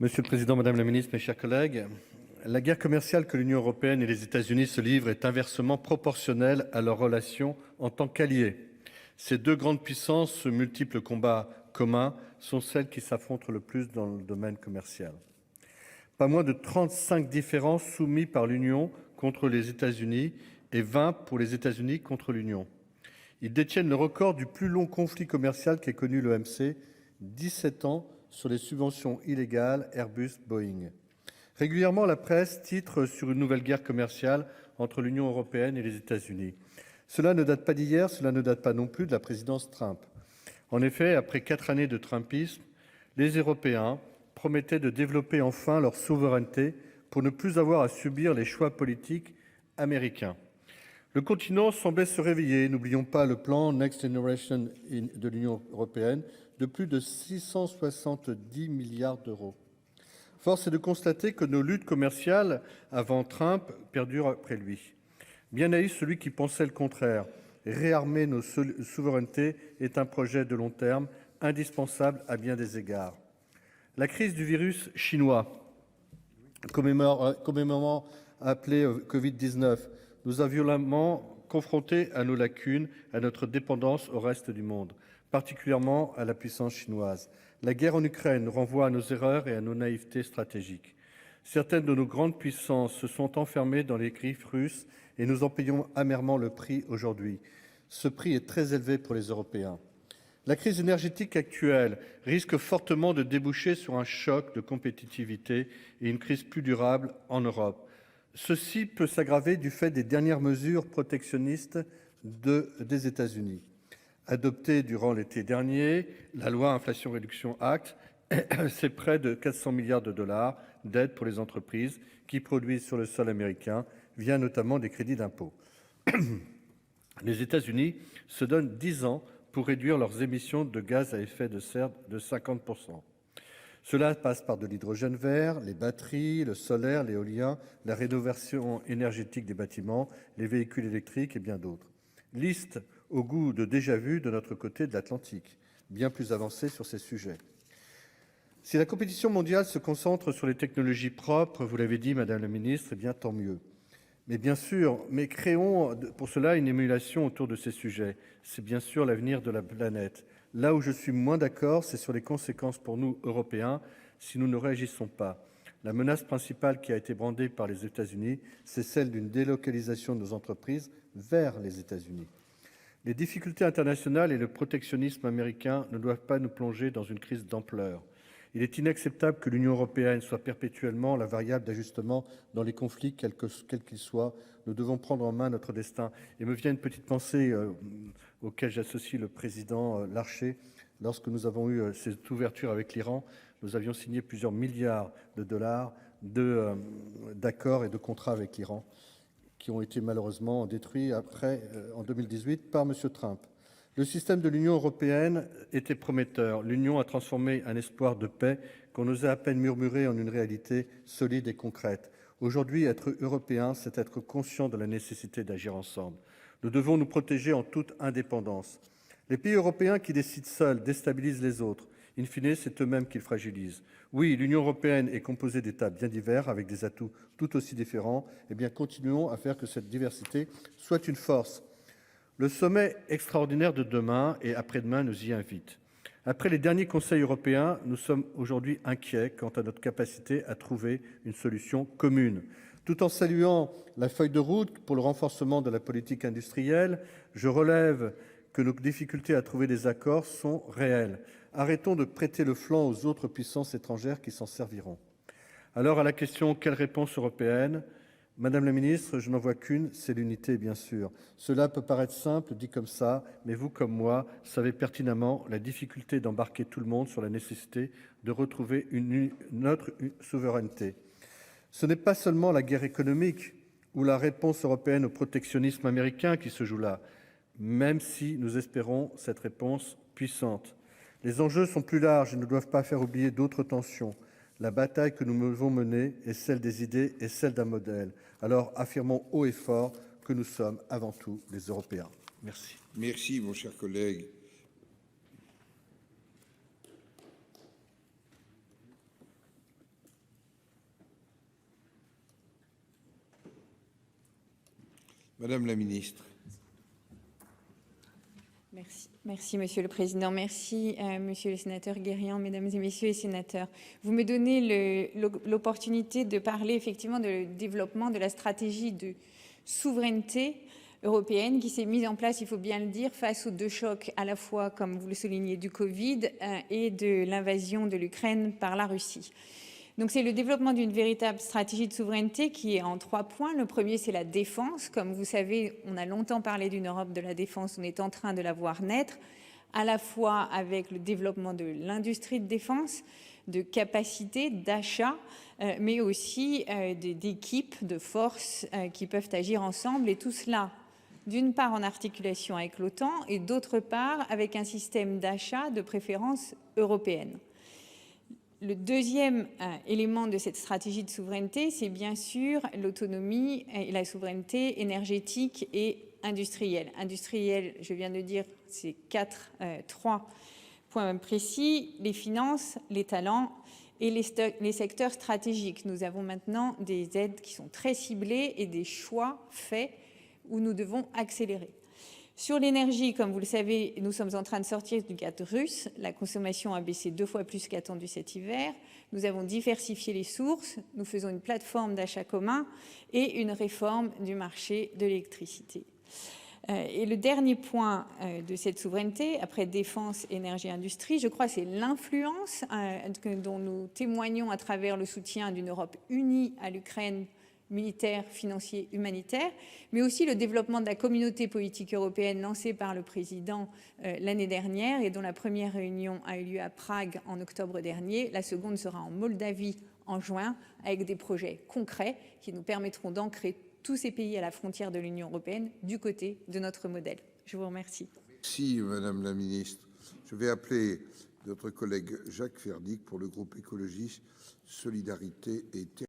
Monsieur le Président, Madame la Ministre, mes chers collègues, la guerre commerciale que l'Union européenne et les États-Unis se livrent est inversement proportionnelle à leurs relations en tant qu'alliés. Ces deux grandes puissances, multiples combats communs, sont celles qui s'affrontent le plus dans le domaine commercial. Pas moins de 35 différends soumis par l'Union contre les États-Unis et 20 pour les États-Unis contre l'Union. Ils détiennent le record du plus long conflit commercial qu'ait connu l'OMC, 17 ans sur les subventions illégales Airbus-Boeing. Régulièrement, la presse titre sur une nouvelle guerre commerciale entre l'Union européenne et les États-Unis. Cela ne date pas d'hier, cela ne date pas non plus de la présidence Trump. En effet, après 4 années de Trumpisme, les Européens promettaient de développer enfin leur souveraineté pour ne plus avoir à subir les choix politiques américains. Le continent semblait se réveiller. N'oublions pas le plan Next Generation de l'Union européenne de plus de 670 milliards d'euros. Force est de constater que nos luttes commerciales avant Trump perdurent après lui. Bien naïf celui qui pensait le contraire. Réarmer nos souverainetés est un projet de long terme, indispensable à bien des égards. La crise du virus chinois, communément appelé Covid-19, nous a violemment confrontés à nos lacunes, à notre dépendance au reste du monde, particulièrement à la puissance chinoise. La guerre en Ukraine renvoie à nos erreurs et à nos naïvetés stratégiques. Certaines de nos grandes puissances se sont enfermées dans les griffes russes et nous en payons amèrement le prix aujourd'hui. Ce prix est très élevé pour les Européens. La crise énergétique actuelle risque fortement de déboucher sur un choc de compétitivité et une crise plus durable en Europe. Ceci peut s'aggraver du fait des dernières mesures protectionnistes des États-Unis. Adoptée durant l'été dernier, la loi Inflation Réduction Act, c'est près de 400 milliards de dollars d'aide pour les entreprises qui produisent sur le sol américain, via notamment des crédits d'impôt. Les États-Unis se donnent 10 ans pour réduire leurs émissions de gaz à effet de serre de 50%. Cela passe par de l'hydrogène vert, les batteries, le solaire, l'éolien, la rénovation énergétique des bâtiments, les véhicules électriques et bien d'autres. Liste au goût de déjà-vu de notre côté de l'Atlantique, bien plus avancée sur ces sujets. Si la compétition mondiale se concentre sur les technologies propres, vous l'avez dit, Madame la Ministre, eh bien tant mieux. Mais créons pour cela une émulation autour de ces sujets. C'est bien sûr l'avenir de la planète. Là où je suis moins d'accord, c'est sur les conséquences pour nous, Européens, si nous ne réagissons pas. La menace principale qui a été brandée par les États-Unis, c'est celle d'une délocalisation de nos entreprises vers les États-Unis. Les difficultés internationales et le protectionnisme américain ne doivent pas nous plonger dans une crise d'ampleur. Il est inacceptable que l'Union européenne soit perpétuellement la variable d'ajustement dans les conflits, quels qu'ils soient. Nous devons prendre en main notre destin. Et me vient une petite pensée auquel j'associe le président Larcher. Lorsque nous avons eu cette ouverture avec l'Iran, nous avions signé plusieurs milliards de dollars d'accords et de contrats avec l'Iran qui ont été malheureusement détruits après, en 2018 par M. Trump. Le système de l'Union européenne était prometteur. L'Union a transformé un espoir de paix qu'on osait à peine murmurer en une réalité solide et concrète. Aujourd'hui, être européen, c'est être conscient de la nécessité d'agir ensemble. Nous devons nous protéger en toute indépendance. Les pays européens qui décident seuls déstabilisent les autres. In fine, c'est eux-mêmes qu'ils fragilisent. Oui, l'Union européenne est composée d'États bien divers, avec des atouts tout aussi différents. Eh bien, continuons à faire que cette diversité soit une force. Le sommet extraordinaire de demain et après-demain nous y invite. Après les derniers conseils européens, nous sommes aujourd'hui inquiets quant à notre capacité à trouver une solution commune. Tout en saluant la feuille de route pour le renforcement de la politique industrielle, je relève que nos difficultés à trouver des accords sont réelles. Arrêtons de prêter le flanc aux autres puissances étrangères qui s'en serviront. Alors à la question « Quelle réponse européenne ?» Madame la ministre, je n'en vois qu'une, c'est l'unité, bien sûr. Cela peut paraître simple, dit comme ça, mais vous comme moi savez pertinemment la difficulté d'embarquer tout le monde sur la nécessité de retrouver notre souveraineté. Ce n'est pas seulement la guerre économique ou la réponse européenne au protectionnisme américain qui se joue là, même si nous espérons cette réponse puissante. Les enjeux sont plus larges et ne doivent pas faire oublier d'autres tensions. La bataille que nous devons mener est celle des idées et celle d'un modèle. Alors affirmons haut et fort que nous sommes avant tout des Européens. Merci. Merci, mon cher collègue. Madame la ministre. Merci Monsieur le Président. Merci Monsieur le sénateur Guérian, Mesdames et Messieurs les sénateurs. Vous me donnez l'opportunité de parler effectivement du développement de la stratégie de souveraineté européenne qui s'est mise en place, il faut bien le dire, face aux deux chocs à la fois, comme vous le soulignez, du Covid et de l'invasion de l'Ukraine par la Russie. Donc c'est le développement d'une véritable stratégie de souveraineté qui est en 3 points. Le premier, c'est la défense. Comme vous savez, on a longtemps parlé d'une Europe de la défense. On est en train de la voir naître, à la fois avec le développement de l'industrie de défense, de capacités d'achat, mais aussi d'équipes, de forces qui peuvent agir ensemble. Et tout cela, d'une part en articulation avec l'OTAN et d'autre part avec un système d'achat de préférence européenne. Le deuxième élément de cette stratégie de souveraineté, c'est bien sûr l'autonomie et la souveraineté énergétique et industrielle. Industrielle, je viens de dire, c'est 3 points précis, les finances, les talents et les secteurs stratégiques. Nous avons maintenant des aides qui sont très ciblées et des choix faits où nous devons accélérer. Sur l'énergie, comme vous le savez, nous sommes en train de sortir du gaz russe. La consommation a baissé 2 fois plus qu'attendu cet hiver. Nous avons diversifié les sources. Nous faisons une plateforme d'achat commun et une réforme du marché de l'électricité. Et le dernier point de cette souveraineté, après défense, énergie, industrie, je crois, c'est l'influence dont nous témoignons à travers le soutien d'une Europe unie à l'Ukraine, militaire, financier, humanitaire, mais aussi le développement de la communauté politique européenne lancée par le président l'année dernière et dont la première réunion a eu lieu à Prague en octobre dernier. La seconde sera en Moldavie en juin, avec des projets concrets qui nous permettront d'ancrer tous ces pays à la frontière de l'Union européenne du côté de notre modèle. Je vous remercie. Merci Madame la Ministre. Je vais appeler notre collègue Jacques Fernic pour le groupe écologiste Solidarité et